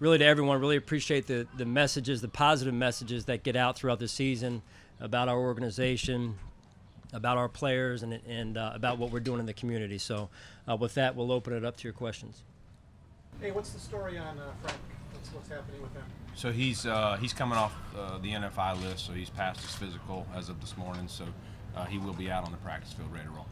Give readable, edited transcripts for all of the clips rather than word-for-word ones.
really to everyone, really appreciate the messages, the positive messages that get out throughout the season about our organization, about our players, and about what we're doing in the community. So with that, we'll open it up to your questions. Hey, what's the story on Frank? What's happening with him? So he's coming off the NFI list, so he's passed his physical as of this morning, so he will be out on the practice field ready to roll.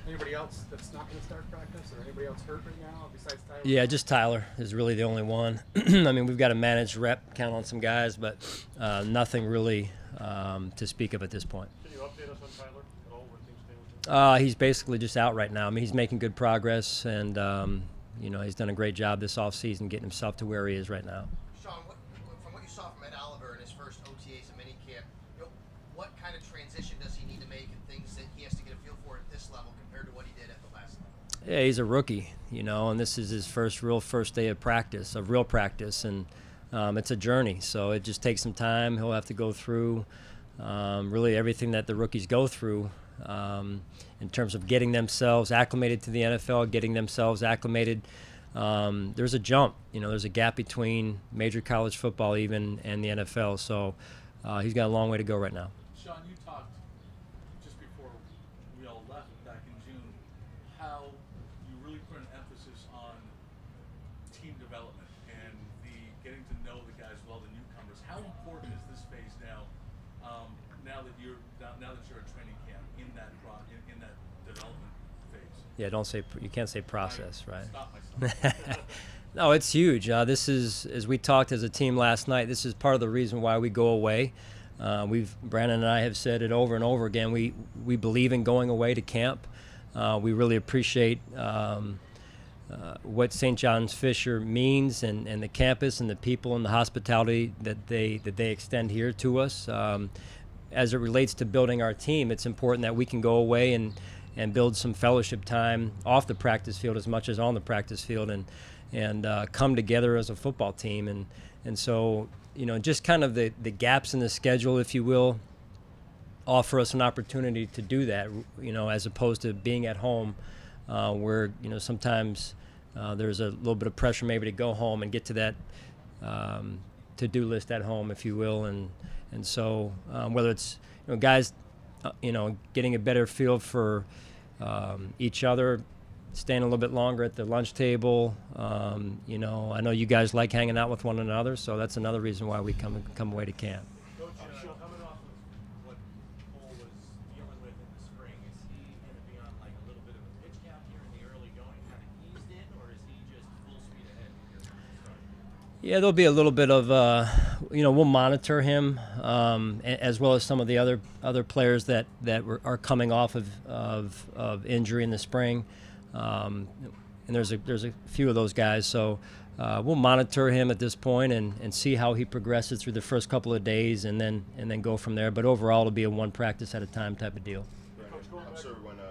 Anybody else that's not going to start practice, or anybody else hurt right now besides Tyler? Yeah, just Tyler is really the only one. I mean, we've got a managed rep, count on some guys, but nothing really to speak of at this point. Can you update us on Tyler at all, where things stand with him? He's basically just out right now. I mean, he's making good progress, and you know, he's done a great job this offseason getting himself to where he is right now. Sean, from what you saw from Ed Oliver in his first OTAs and minicamp, what kind of transition does he need to make and things that he has to get a feel for at this level compared to what he did at the last level? Yeah, he's a rookie, you know, and this is his first day of practice, of real practice, and it's a journey. So it just takes some time. He'll have to go through really everything that the rookies go through in terms of getting themselves acclimated to the NFL, getting themselves acclimated. There's a jump, you know, there's a gap between major college football even and the NFL. So he's got a long way to go right now. Sean, you talked just before we all left back in June how you really put an emphasis on team development and the getting to know the guys well, the newcomers. How important is this phase now? Now that you're at training camp in that development phase? Yeah, you can't say process, right? Stop myself. No, it's huge. This is, as we talked as a team last night, this is part of the reason why we go away. Brandon and I have said it over and over again. We believe in going away to camp. We really appreciate what St. John's Fisher means, and the campus and the people and the hospitality that they extend here to us. As it relates to building our team, it's important that we can go away and build some fellowship time off the practice field as much as on the practice field, and come together as a football team. And so, you know, just kind of the gaps in the schedule, if you will, offer us an opportunity to do that, you know, as opposed to being at home where, you know, sometimes there's a little bit of pressure maybe to go home and get to that to-do list at home, if you will. And so whether it's, you know, guys, you know, getting a better feel for each other, staying a little bit longer at the lunch table. You know, I know you guys like hanging out with one another, so that's another reason why we come away to camp. Coach, coming off of what Cole was dealing with in the spring, is he going to be on like a little bit of a pitch count here in the early going, kind of eased in, or is he just full speed ahead here from the start? Yeah, there'll be a little bit of, you know, we'll monitor him as well as some of the other players that are coming off of injury in the spring. And there's a few of those guys, so we'll monitor him at this point and see how he progresses through the first couple of days, and then go from there. But overall, it'll be a one practice at a time type of deal. I'm sure when you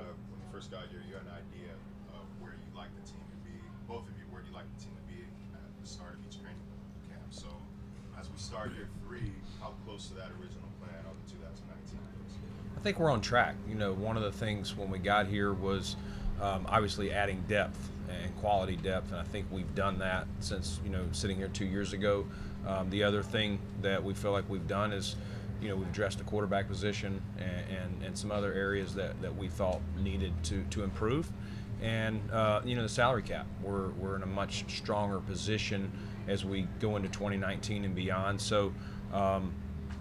first got here, you had an idea of where you'd like the team to be. Both of you, where you'd like the team to be at the start of each training camp. So as we start year 3, how close to that original plan of 2019 is? I think we're on track. You know, one of the things when we got here was obviously adding depth and quality depth, and I think we've done that since, you know, sitting here 2 years ago. The other thing that we feel like we've done is, you know, we've addressed the quarterback position and some other areas that we thought needed to improve. And you know, the salary cap, we're in a much stronger position as we go into 2019 and beyond. So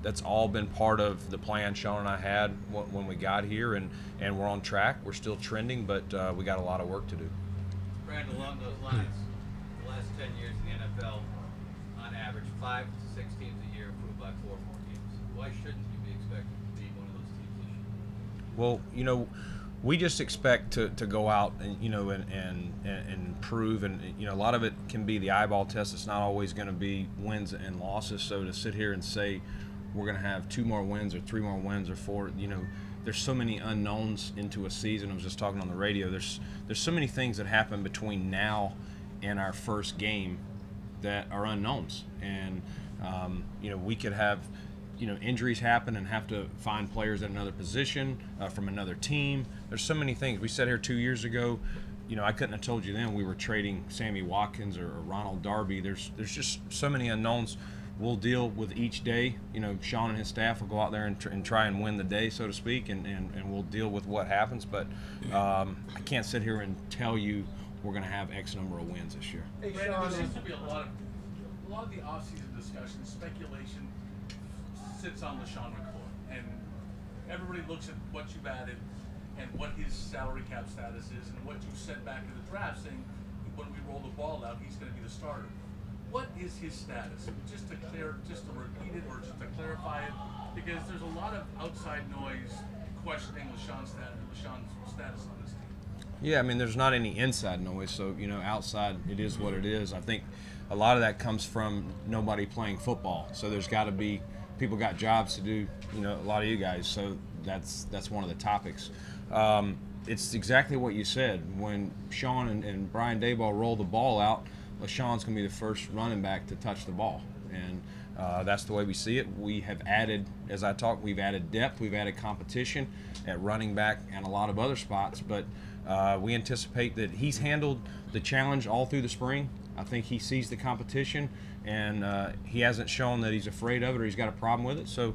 that's all been part of the plan Sean and I had when we got here, and we're on track. We're still trending, but we got a lot of work to do. Brandon, along those lines, the last 10 years in the NFL, on average, 5 to 6 teams a year improve by 4 or more games. Why shouldn't you be expected to be one of those teams this year? Well, you know, we just expect to go out and, you know, and improve, and, you know, a lot of it can be the eyeball test. It's not always going to be wins and losses. So to sit here and say we're going to have 2 more wins or 3 more wins or 4, you know, there's so many unknowns into a season. I was just talking on the radio. There's so many things that happen between now and our first game that are unknowns, and you know, we could have, you know, injuries happen and have to find players at another position from another team. There's so many things. We sat here 2 years ago, you know, I couldn't have told you then we were trading Sammy Watkins or Ronald Darby. There's just so many unknowns. We'll deal with each day. You know, Sean and his staff will go out there and try and win the day, so to speak, and we'll deal with what happens. But I can't sit here and tell you we're going to have X number of wins this year. Hey, Brandon, Sean, there seems to be a lot of the offseason discussion, speculation sits on LaShawn McCoy, and everybody looks at what you've added and what his salary cap status is and what you said back in the draft, saying when we roll the ball out, he's going to be the starter. What is his status? Just to repeat it or just to clarify it, because there's a lot of outside noise questioning LaShawn's status on this team. Yeah, I mean, there's not any inside noise, so, you know, outside it is what it is. I think a lot of that comes from nobody playing football, so there's got to be people got jobs to do, you know, a lot of you guys, so that's one of the topics. It's exactly what you said. When Sean and Brian Daboll roll the ball out, LaShawn's going to be the first running back to touch the ball, and that's the way we see it. We have added, as I talked, we've added depth, we've added competition at running back and a lot of other spots, but we anticipate that he's handled the challenge all through the spring. I think he sees the competition, and he hasn't shown that he's afraid of it or he's got a problem with it, so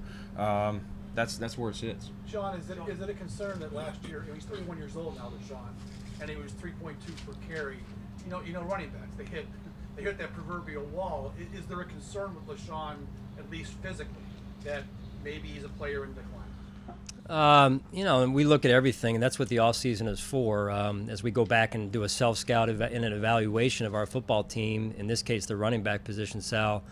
that's where it sits. Sean, is it a concern that last year, he's 31 years old now, Sean, and he was 3.2 per carry? You know, running backs, they hit that proverbial wall. Is there a concern with LaShawn, at least physically, that maybe he's a player in decline? You know, and we look at everything, and that's what the offseason is for. As we go back and do a self-scout in an evaluation of our football team, in this case the running back position, Sal,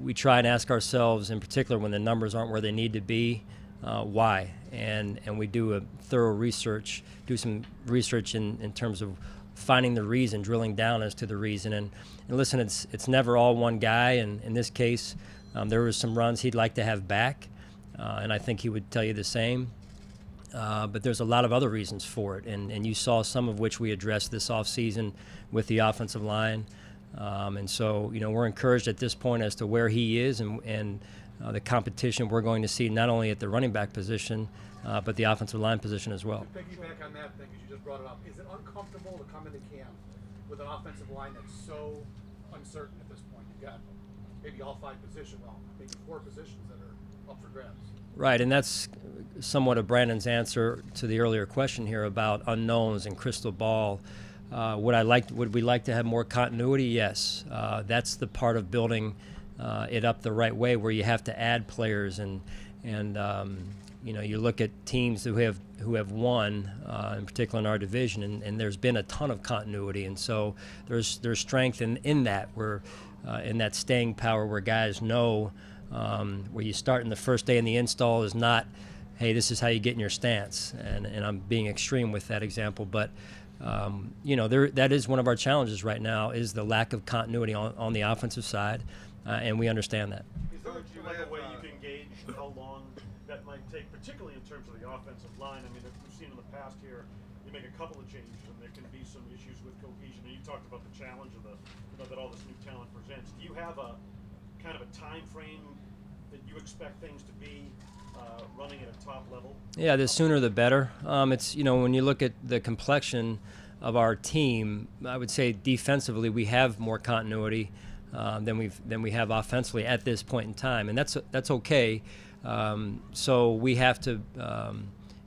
we try and ask ourselves, in particular when the numbers aren't where they need to be, why? And we do a thorough research, do some research in terms of finding the reason, drilling down as to the reason. And listen, it's never all one guy, and in this case, there was some runs he'd like to have back, and I think he would tell you the same. But there's a lot of other reasons for it, and you saw some of which we addressed this offseason with the offensive line. And so, you know, we're encouraged at this point as to where he is and the competition we're going to see not only at the running back position, but the offensive line position as well. To piggyback on that thing, because you just brought it up, is it uncomfortable to come into camp with an offensive line that's so uncertain at this point? You've got maybe all 5 positions, well, maybe 4 positions that are up for grabs. Right, and that's somewhat of Brandon's answer to the earlier question here about unknowns and crystal ball. Would we like to have more continuity? Yes. That's the part of building it up the right way, where you have to add players and you know, you look at teams who have won, in particular in our division, and there's been a ton of continuity, and so there's strength in that, where in that staying power, where guys know where you start in the first day in the install is not, hey, this is how you get in your stance, and I'm being extreme with that example, but you know, that is one of our challenges right now, is the lack of continuity on the offensive side, and we understand that. Is there a way you can gauge how long that might take, particularly in terms of the offensive line? I mean, we've seen in the past here, you make a couple of changes and there can be some issues with cohesion. And you talked about the challenge of that all this new talent presents. Do you have a kind of a time frame that you expect things to be running at a top level? Yeah, the sooner the better. It's, you know, when you look at the complexion of our team, I would say defensively we have more continuity than we have offensively at this point in time, and that's okay. So we have to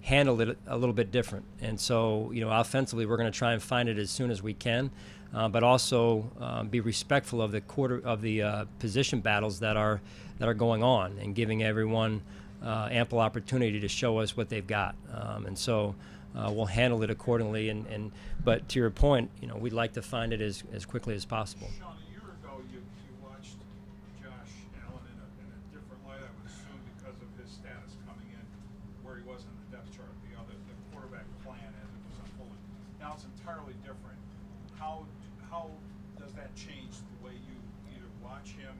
handle it a little bit different, and so, you know, offensively we're going to try and find it as soon as we can, but also be respectful of the position battles that are going on, and giving everyone ample opportunity to show us what they've got, and so we'll handle it accordingly. But to your point, you know, we'd like to find it as quickly as possible. Sean, a year ago you watched Josh Allen in a different light, I would assume, because of his status coming in where he was in the depth chart, the quarterback plan as it was unfolding. Now it's entirely different. How does that change the way you either watch him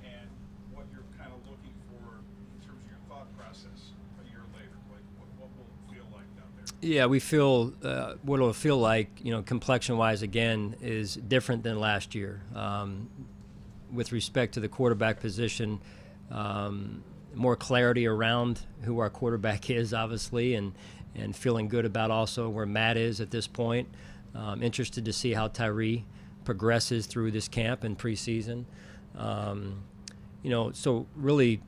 and what you're kind of looking for in terms of your thought process a year later? Like what will it feel like down there? Yeah, we feel what it'll feel like, you know, complexion-wise, again, is different than last year. With respect to the quarterback position, more clarity around who our quarterback is, obviously, and and feeling good about also where Matt is at this point. Interested to see how Tyree progresses through this camp and preseason. So really,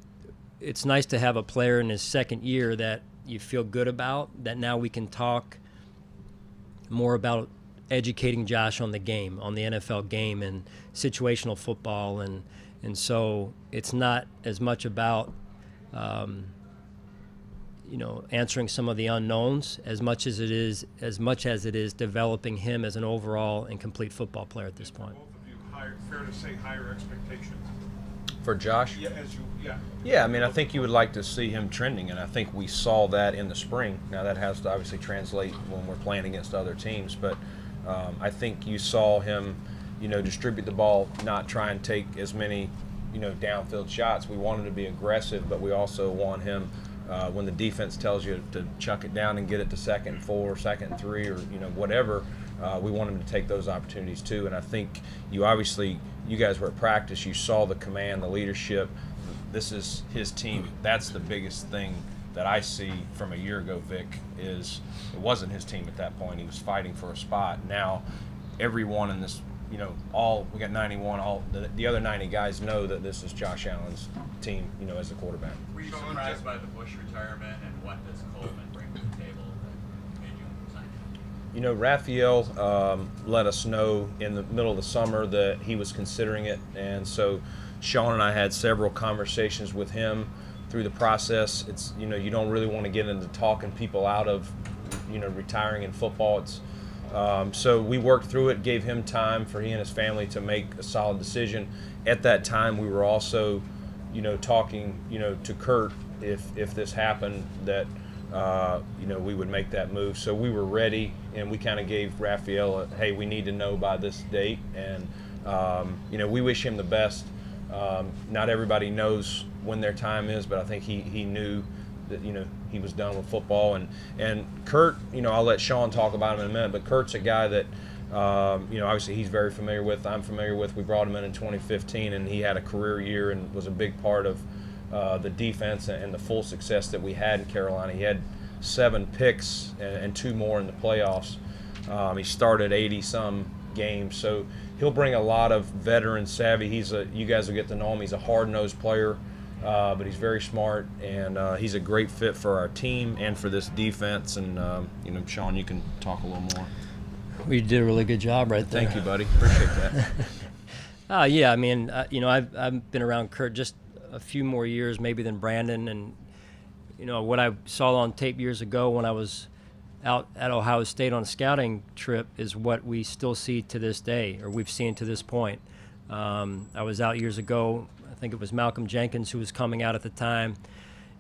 it's nice to have a player in his second year that you feel good about, that now we can talk more about educating Josh on the game, on the NFL game and situational football. And so it's not as much about, answering some of the unknowns as much as it is developing him as an overall and complete football player at this point. Both of you, fair to say, higher expectations. For Josh? Yeah, I mean, I think you would like to see him trending, and I think we saw that in the spring. Now, that has to obviously translate when we're playing against other teams, but I think you saw him, distribute the ball, not try and take as many, downfield shots. We want him to be aggressive, but we also want him, when the defense tells you to chuck it down and get it to 2nd and 4, 2nd and 3, or, whatever, we want him to take those opportunities too. And I think you guys were at practice, you saw the command, the leadership. This is his team. That's the biggest thing that I see from a year ago, Vic, is it wasn't his team at that point. He was fighting for a spot. Now, everyone in this, we got 91, all the other 90 guys know that this is Josh Allen's team, as a quarterback. Were you surprised by the Bush retirement, and what does Coleman bring to the table that made you sign him? Raphael let us know in the middle of the summer that he was considering it, and so Sean and I had several conversations with him through the process. It's, you don't really want to get into talking people out of, retiring in football. It's so we worked through it, gave him time for he and his family to make a solid decision. At that time, we were also, talking, to Kurt if this happened that, we would make that move. So we were ready, and we kind of gave Raphael hey, we need to know by this date, and we wish him the best. Not everybody knows when their time is, but I think he knew that he was done with football. And Kurt, I'll let Sean talk about him in a minute, but Kurt's a guy that obviously he's very familiar with, I'm familiar with. We brought him in 2015, and he had a career year and was a big part of the defense and the full success that we had in Carolina. He had 7 picks and 2 more in the playoffs. He started 80-some games, so he'll bring a lot of veteran savvy. You guys will get to know him. He's a hard-nosed player, but he's very smart, and he's a great fit for our team and for this defense. And Sean, you can talk a little more. We did a really good job right there. Thank you, buddy. Appreciate that. Yeah, I mean, I've been around Kurt just a few more years maybe than Brandon, and what I saw on tape years ago when I was out at Ohio State on a scouting trip is what we still see to this day, or we've seen to this point. I was out years ago, I think it was Malcolm Jenkins who was coming out at the time,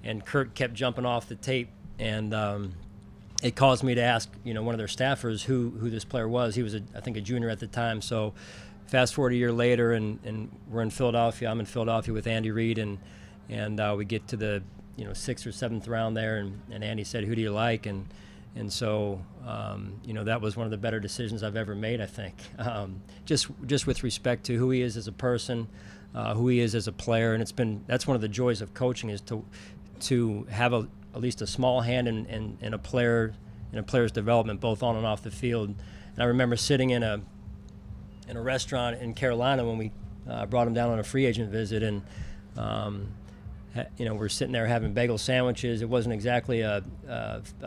and Kurt kept jumping off the tape, and it caused me to ask one of their staffers who this player was. He was I think a junior at the time. So fast forward a year later, and we're in Philadelphia. I'm in Philadelphia with Andy Reid, and we get to the 6th or 7th round there, and Andy said, "Who do you like?" And so, that was one of the better decisions I've ever made, I think. Just with respect to who he is as a person, who he is as a player, and that's one of the joys of coaching, is to have at least a small hand in a player's development, both on and off the field. And I remember sitting in a restaurant in Carolina when we brought him down on a free agent visit, and we're sitting there having bagel sandwiches. It wasn't exactly a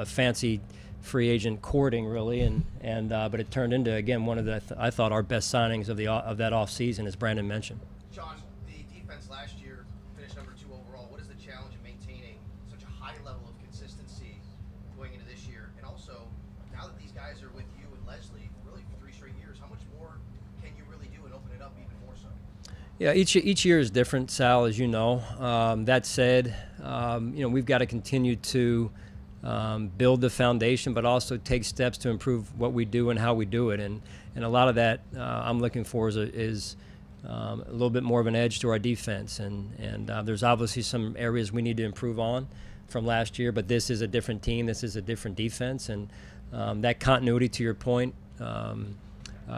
fancy free agent courting, really, but it turned into, again, one of I thought our best signings of that off season, as Brandon mentioned. John, the defense last year finished number 2 overall. What is the challenge in maintaining such a high level of consistency going into this year? And also, now that these guys are with you and Leslie, really for 3 straight years, how much more can you really do and open it up even more so? Yeah, each year is different, Sal, as you know. That said, we've got to continue to build the foundation, but also take steps to improve what we do and how we do it. And a lot of that I'm looking for is a little bit more of an edge to our defense. And there's obviously some areas we need to improve on from last year, but this is a different team. This is a different defense. And that continuity, to your point,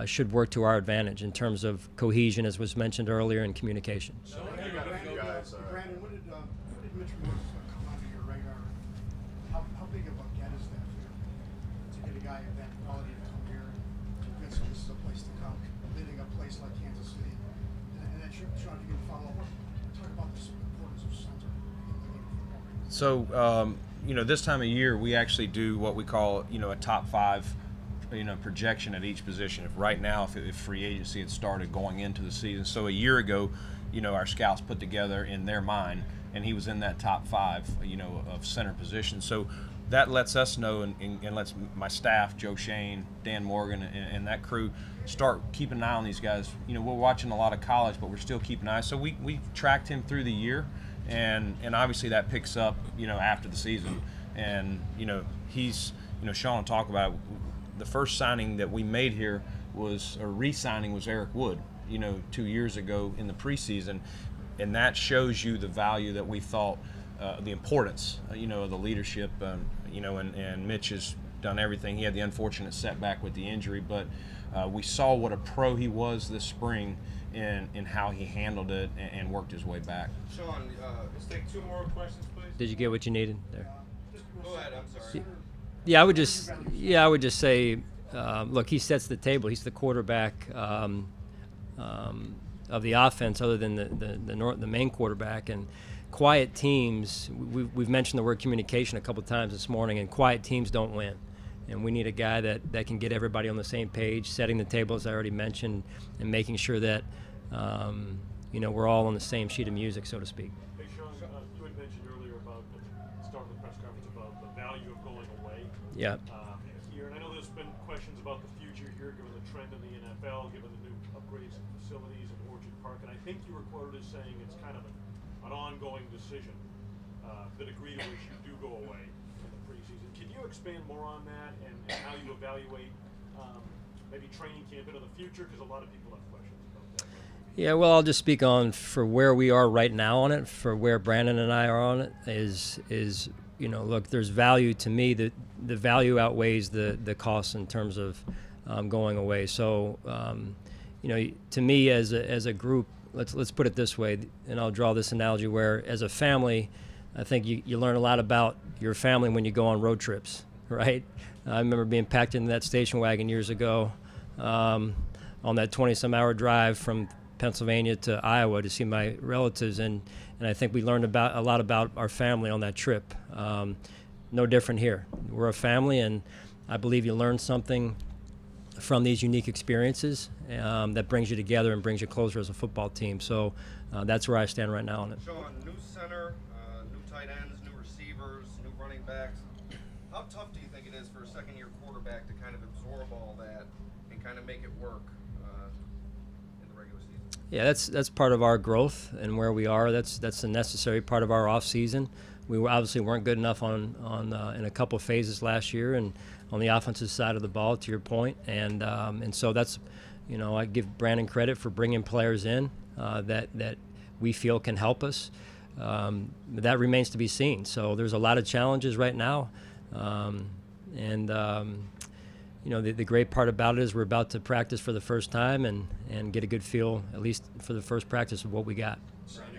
should work to our advantage in terms of cohesion, as was mentioned earlier, and communication. So, Brandon, what did Mitch Morse come onto your radar? How big of a get is that for So, this time of year, we actually do what we call, a top 5, projection at each position. If right now, if free agency had started going into the season, so a year ago, our scouts put together in their mind, and he was in that top 5, of center position. So that lets us know, and lets my staff, Joe Shane, Dan Morgan, and that crew start keeping an eye on these guys. We're watching a lot of college, but we're still keeping an eye. So we tracked him through the year, and obviously that picks up, after the season. And, he's, Sean will talk about it. The first signing that we made here re-signing was Eric Wood, 2 years ago in the preseason. And that shows you the value that we thought, the importance, of the leadership, and Mitch has done everything. He had the unfortunate setback with the injury, but we saw what a pro he was this spring in how he handled it and worked his way back. Sean, let's take 2 more questions, please. Did you get what you needed there? Go ahead, I'm sorry. Yeah, I would just say, look, he sets the table. He's the quarterback of the offense, other than the main quarterback. And quiet teams, we've mentioned the word communication a couple of times this morning, and quiet teams don't win. And we need a guy that can get everybody on the same page, setting the table, as I already mentioned, and making sure that we're all on the same sheet of music, so to speak. Hey, Sean, you had mentioned earlier about the start of the press conference about the value of going away. Yeah. Here, and I know there's been questions about the future here, given the trend in the NFL, given the new upgrades and facilities at Orchard Park, and I think you were quoted as saying it's kind of an ongoing decision, the degree to which you do go away in the preseason. Can you expand more on that and how you evaluate maybe training camp into the future? Because a lot of people have questions about that. Yeah, well, I'll just speak on for where we are right now on it. For where Brandon and I are on it is look, there's value to me. The value outweighs the cost in terms of going away. So, to me as a group, let's put it this way, and I'll draw this analogy where, as a family, I think you learn a lot about your family when you go on road trips, right? I remember being packed into that station wagon years ago on that 20-some-hour drive from Pennsylvania to Iowa to see my relatives, and I think we learned a lot about our family on that trip. No different here. We're a family, and I believe you learn something from these unique experiences that brings you together and brings you closer as a football team. So that's where I stand right now on it. Sean, new center, new tight ends, new receivers, new running backs. How tough do you think it is for a second-year quarterback to kind of absorb all that and kind of make it work in the regular season? Yeah, that's part of our growth and where we are. That's a necessary part of our off season. We obviously weren't good enough in a couple of phases last year, and on the offensive side of the ball, to your point, and so that's, I give Brandon credit for bringing players in that we feel can help us. That remains to be seen. So there's a lot of challenges right now, the great part about it is we're about to practice for the first time and get a good feel, at least for the first practice, of what we got. Brandon,